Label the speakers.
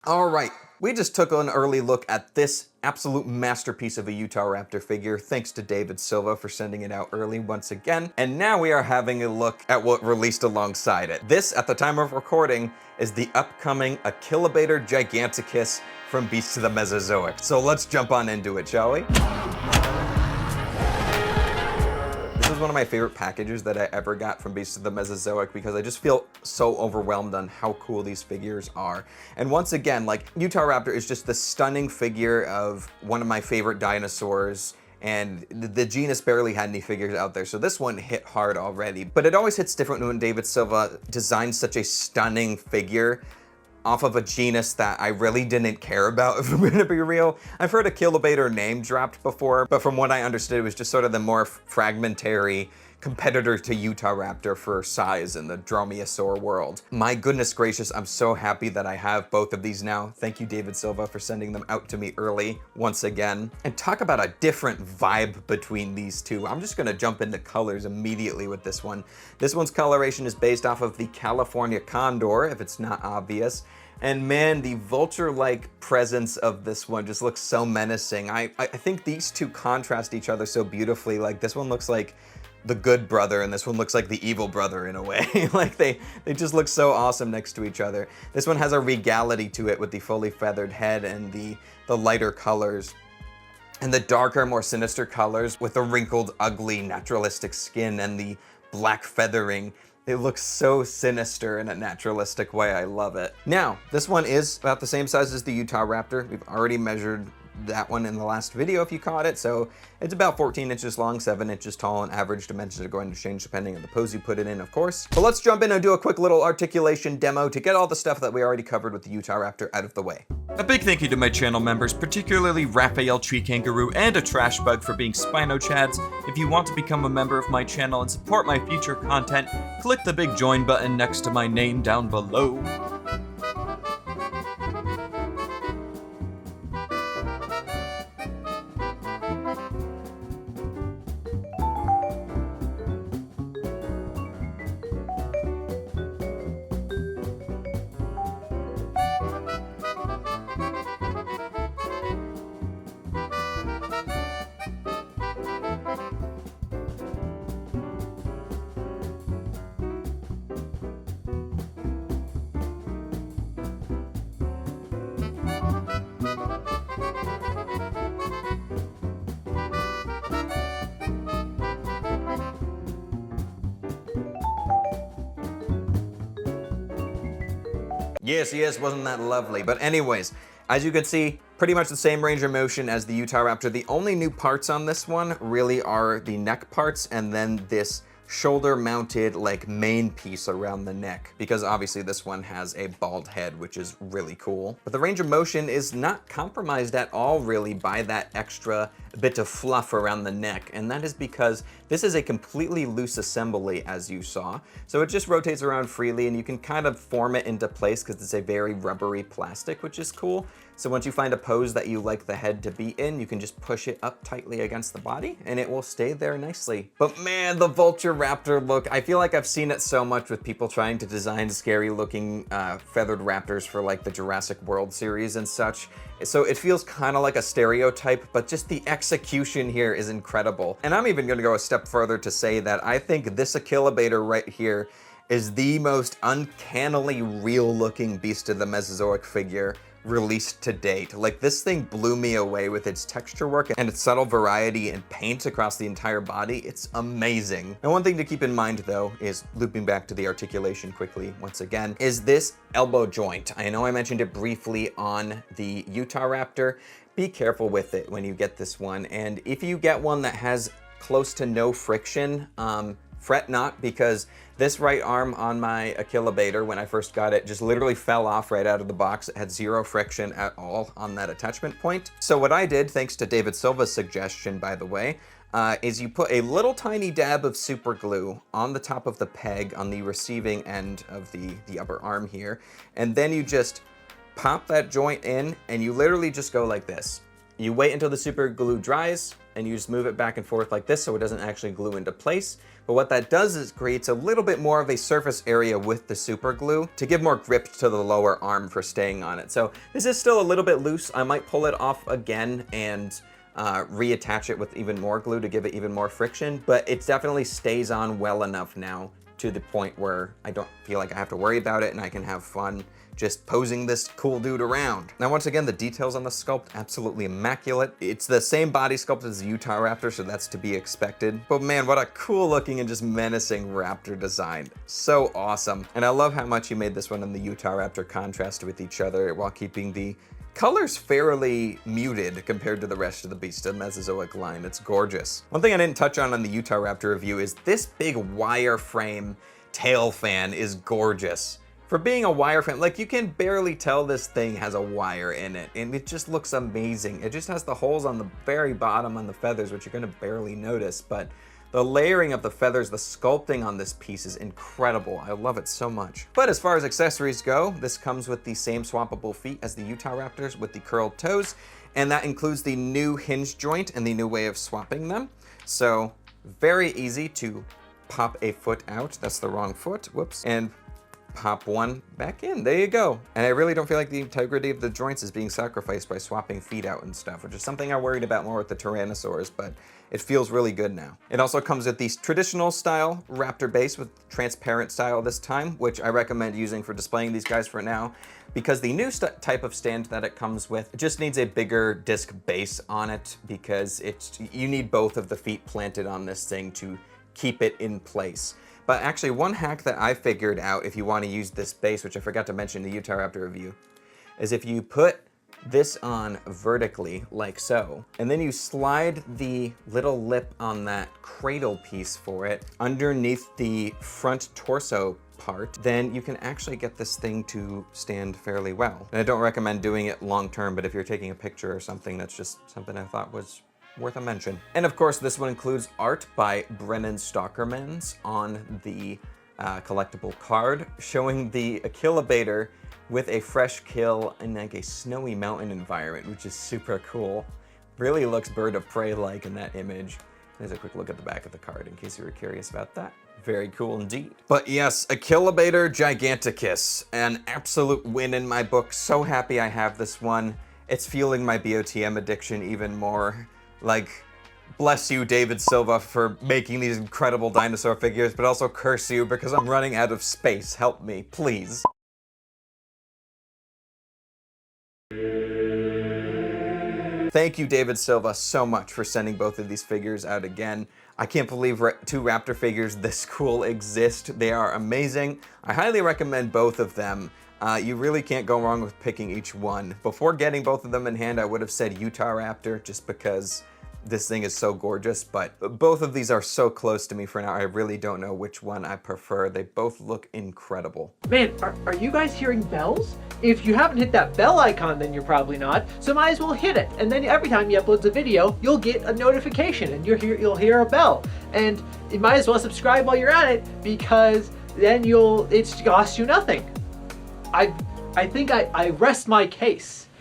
Speaker 1: All right, we just took an early look at this absolute masterpiece of a Utahraptor figure, thanks to David Silva for sending it out early once again. And now we are having a look at what released alongside it. This, at the time of recording, is the upcoming Achillobator Giganticus from Beasts of the Mesozoic. So let's jump on into it, shall we? This is one of my favorite packages that I ever got from Beasts of the Mesozoic because I just feel so overwhelmed on how cool these figures are. And once again, like, Utahraptor is just the stunning figure of one of my favorite dinosaurs, and the genus barely had any figures out there, so this one hit hard already. But it always hits different when David Silva designs such a stunning figure off of a genus that I really didn't care about, if I'm gonna be real. I've heard Achillobator name dropped before, but from what I understood, it was just sort of the more fragmentary competitor to Utahraptor for size in the dromaeosaur world. My goodness gracious, I'm so happy that I have both of these now. Thank you, David Silva, for sending them out to me early once again. And talk about a different vibe between these two. I'm just gonna jump into colors immediately with this one. This one's coloration is based off of the California condor, if it's not obvious. And man, the vulture-like presence of this one just looks so menacing. I think these two contrast each other so beautifully. Like, this one looks like the good brother, and this one looks like the evil brother in a way. Like, they just look so awesome next to each other. This one has a regality to it with the fully feathered head and the lighter colors. And the darker, more sinister colors with the wrinkled, ugly, naturalistic skin and the black feathering. It looks so sinister in a naturalistic way. I love it. Now, this one is about the same size as the Utahraptor. We've already measured that one in the last video if you caught it. So it's about 14 inches long, 7 inches tall, and average dimensions are going to change depending on the pose you put it in, of course. But let's jump in and do a quick little articulation demo to get all the stuff that we already covered with the Utahraptor out of the way.
Speaker 2: A big thank you to my channel members, particularly Raphael Tree Kangaroo and a Trash Bug for being SpinoChads. If you want to become a member of my channel and support my future content, click the big join button next to my name down below.
Speaker 1: Yes, wasn't that lovely? But anyways, as you can see, pretty much the same range of motion as the Utahraptor. The only new parts on this one really are the neck parts and then this shoulder mounted like main piece around the neck, because obviously this one has a bald head, which is really cool. But the range of motion is not compromised at all really by that extra bit of fluff around the neck, and that is because this is a completely loose assembly, as you saw. So it just rotates around freely and you can kind of form it into place because it's a very rubbery plastic, which is cool. So once you find a pose that you like the head to be in, you can just push it up tightly against the body and it will stay there nicely. But man, the Vulturaptor look, I feel like I've seen it so much with people trying to design scary looking feathered raptors for like the Jurassic World series and such. So it feels kind of like a stereotype, but just the execution here is incredible. And I'm even gonna go a step further to say that I think this Achillobator right here is the most uncannily real looking Beast of the Mesozoic figure released to date. Like, this thing blew me away with its texture work and its subtle variety in paint across the entire body. It's amazing. And one thing to keep in mind though is, looping back to the articulation quickly once again, is this elbow joint. I know I mentioned it briefly on the Utahraptor. Be careful with it when you get this one, and if you get one that has close to no friction, fret not, because this right arm on my Achillobator, when I first got it, just literally fell off right out of the box. It had zero friction at all on that attachment point. So what I did, thanks to David Silva's suggestion, by the way, is you put a little tiny dab of super glue on the top of the peg on the receiving end of the upper arm here, and then you just pop that joint in and you literally just go like this. You wait until the super glue dries and you just move it back and forth like this so it doesn't actually glue into place. But what that does is creates a little bit more of a surface area with the super glue to give more grip to the lower arm for staying on it. So this is still a little bit loose. I might pull it off again and reattach it with even more glue to give it even more friction, but it definitely stays on well enough now to the point where I don't feel like I have to worry about it and I can have fun just posing this cool dude around. Now, once again, the details on the sculpt, absolutely immaculate. It's the same body sculpt as the Utahraptor, so that's to be expected. But man, what a cool looking and just menacing raptor design. So awesome. And I love how much you made this one and the Utahraptor contrast with each other while keeping the color's fairly muted compared to the rest of the Beast of Mesozoic line. It's gorgeous. One thing I didn't touch on the Utahraptor review is this big wireframe tail fan is gorgeous. For being a wireframe, like you can barely tell this thing has a wire in it, and it just looks amazing. It just has the holes on the very bottom on the feathers, which you're gonna barely notice, but the layering of the feathers, the sculpting on this piece is incredible. I love it so much. But as far as accessories go, this comes with the same swappable feet as the Utahraptors with the curled toes, and that includes the new hinge joint and the new way of swapping them. So very easy to pop a foot out. That's the wrong foot, whoops, and pop one back in. There you go. And I really don't feel like the integrity of the joints is being sacrificed by swapping feet out and stuff, which is something I worried about more with the Tyrannosaurs, but it feels really good now. It also comes with the traditional style Raptor base with transparent style this time, which I recommend using for displaying these guys for now, because the new type of stand that it comes with, it just needs a bigger disc base on it, because you need both of the feet planted on this thing to keep it in place. But actually, one hack that I figured out if you want to use this base, which I forgot to mention in the Utahraptor review, is if you put this on vertically, like so, and then you slide the little lip on that cradle piece for it underneath the front torso part, then you can actually get this thing to stand fairly well. And I don't recommend doing it long term, but if you're taking a picture or something, that's just something I thought was worth a mention. And of course, this one includes art by Brennan Stockermans on the collectible card, showing the Achillobator with a fresh kill in like a snowy mountain environment, which is super cool. Really looks bird of prey-like in that image. There's a quick look at the back of the card in case you were curious about that. Very cool indeed. But yes, Achillobator Giganticus, an absolute win in my book. So happy I have this one. It's fueling my BOTM addiction even more. Like, bless you, David Silva, for making these incredible dinosaur figures, but also curse you because I'm running out of space. Help me, please. Thank you, David Silva, so much for sending both of these figures out again. I can't believe two Raptor figures this cool exist. They are amazing. I highly recommend both of them. You really can't go wrong with picking each one. Before getting both of them in hand, I would have said Utahraptor just because this thing is so gorgeous, but both of these are so close to me for now, I really don't know which one I prefer. They both look incredible.
Speaker 3: Man, are you guys hearing bells? If you haven't hit that bell icon, then you're probably not, so might as well hit it. And then every time you upload a video, you'll get a notification and you'll hear a bell. And you might as well subscribe while you're at it, because then it costs you nothing. I think I rest my case.